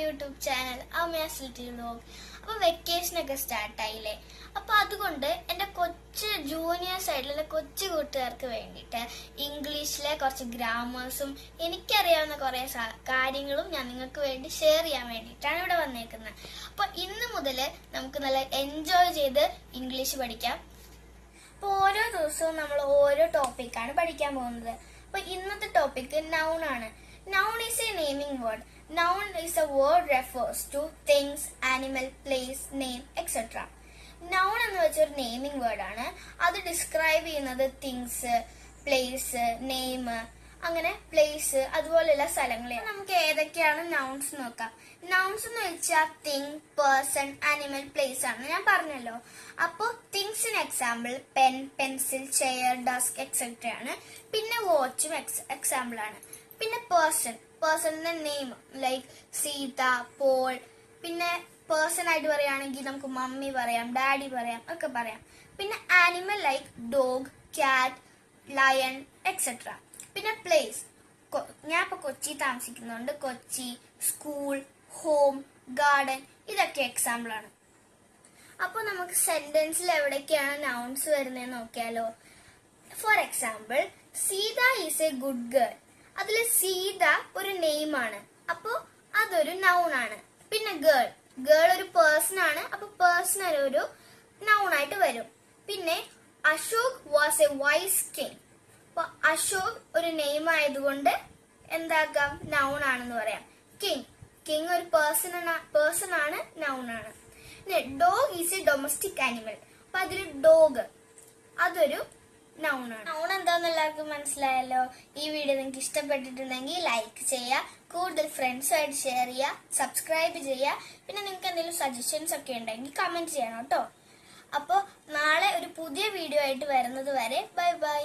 YouTube channel Amaze little vlog. അപ്പോൾ വെക്കേഷനൊക്കെ സ്റ്റാർട്ടായില്ലേ. അപ്പോൾ അതുകൊണ്ട് എൻ്റെ കൊച്ചു ജൂനിയേഴ്സ് ആയിട്ടുള്ള കൊച്ചു കൂട്ടുകാർക്ക് വേണ്ടിയിട്ട് ഇംഗ്ലീഷിലെ കുറച്ച് ഗ്രാമേഴ്സും എനിക്കറിയാവുന്ന കുറേ കാര്യങ്ങളും ഞാൻ നിങ്ങൾക്ക് വേണ്ടി ഷെയർ ചെയ്യാൻ വേണ്ടിയിട്ടാണ് ഇവിടെ വന്നേക്കുന്നത്. അപ്പോൾ ഇന്ന് മുതൽ നമുക്ക് നല്ല എൻജോയ് ചെയ്ത് ഇംഗ്ലീഷ് പഠിക്കാം. അപ്പോൾ ഓരോ ദിവസവും നമ്മൾ ഓരോ ടോപ്പിക്കാണ് പഠിക്കാൻ പോകുന്നത്. അപ്പോൾ ഇന്നത്തെ ടോപ്പിക്ക് നൗൺ ആണ്. Noun is a naming word. Noun is a word refers to things, animal, place, name, etc. Noun എന്ന് വെച്ചൊരു നെയിമിംഗ് വേർഡ് ആണ്. അത് ഡിസ്ക്രൈബ് ചെയ്യുന്നത് തിങ്സ്, പ്ലേസ്, നെയിം, അങ്ങനെ പ്ലേസ് അതുപോലെയുള്ള സ്ഥലങ്ങളെയാണ്. നമുക്ക് ഏതൊക്കെയാണ് നൗൺസ് നോക്കാം. നൗൺസ് എന്ന് വെച്ചാൽ തിങ്, പേഴ്സൺ, ആനിമൽ, പ്ലേസ് ആണ് ഞാൻ പറഞ്ഞല്ലോ. അപ്പോൾ തിങ്സിന് example pen, pencil, chair, desk etcetera ആണ്. പിന്നെ വാച്ചും എക്സാമ്പിൾ ആണ്. പിന്നെ പേഴ്സണിന്റെ നെയിം ലൈക്ക് സീത, പോൾ. പിന്നെ പേഴ്സൺ ആയിട്ട് പറയുകയാണെങ്കിൽ നമുക്ക് മമ്മി പറയാം, ഡാഡി പറയാം, ഒക്കെ പറയാം. പിന്നെ animal like dog, cat, lion etcetera. പിന്നെ പ്ലേസ്, ഞാൻ ഇപ്പൊ കൊച്ചി താമസിക്കുന്നുണ്ട്. കൊച്ചി, സ്കൂൾ, ഹോം, ഗാർഡൻ ഇതൊക്കെ എക്സാമ്പിൾ ആണ്. അപ്പൊ നമുക്ക് സെന്റൻസിൽ എവിടേക്കാണ് നൗൺസ് വരുന്നതെന്ന് നോക്കിയാലോ. For example, Sita is a good girl. അതില് സീത ഒരു നെയിം ആണ്, അപ്പൊ അതൊരു നൗൺ ആണ്. പിന്നെ ഗേൾ ഒരു പേഴ്സൺ ആണ്, അപ്പൊ പേഴ്സൺ ഒരു നൗൺ ആയിട്ട് വരും. പിന്നെ Ashok was a wise king. അപ്പൊ അശോക് ഒരു നെയിം ആയതുകൊണ്ട് എന്താക്കാം, നൗൺ ആണെന്ന് പറയാം. കിങ് ഒരു പേഴ്സൺ ആണ്, നൗൺ ആണ്. പിന്നെ dog is A domestic animal. അപ്പൊ അതിൽ ഡോഗ് അതൊരു നൗൺ ആണ്. നൗൺ എന്താന്ന് എല്ലാവർക്കും മനസ്സിലായല്ലോ. ഈ വീഡിയോ നിങ്ങൾക്ക് ഇഷ്ടപ്പെട്ടിട്ടുണ്ടെങ്കിൽ ലൈക്ക് ചെയ്യുക, കൂടുതൽ ഫ്രണ്ട്സുമായിട്ട് ഷെയർ ചെയ്യുക, സബ്സ്ക്രൈബ് ചെയ്യുക. പിന്നെ നിങ്ങൾക്ക് എന്തെങ്കിലും സജഷൻസ് ഒക്കെ ഉണ്ടെങ്കിൽ കമന്റ് ചെയ്യണം കേട്ടോ. അപ്പോൾ നാളെ ഒരു പുതിയ വീഡിയോ ആയിട്ട് വരുന്നത് വരെ ബൈ ബൈ.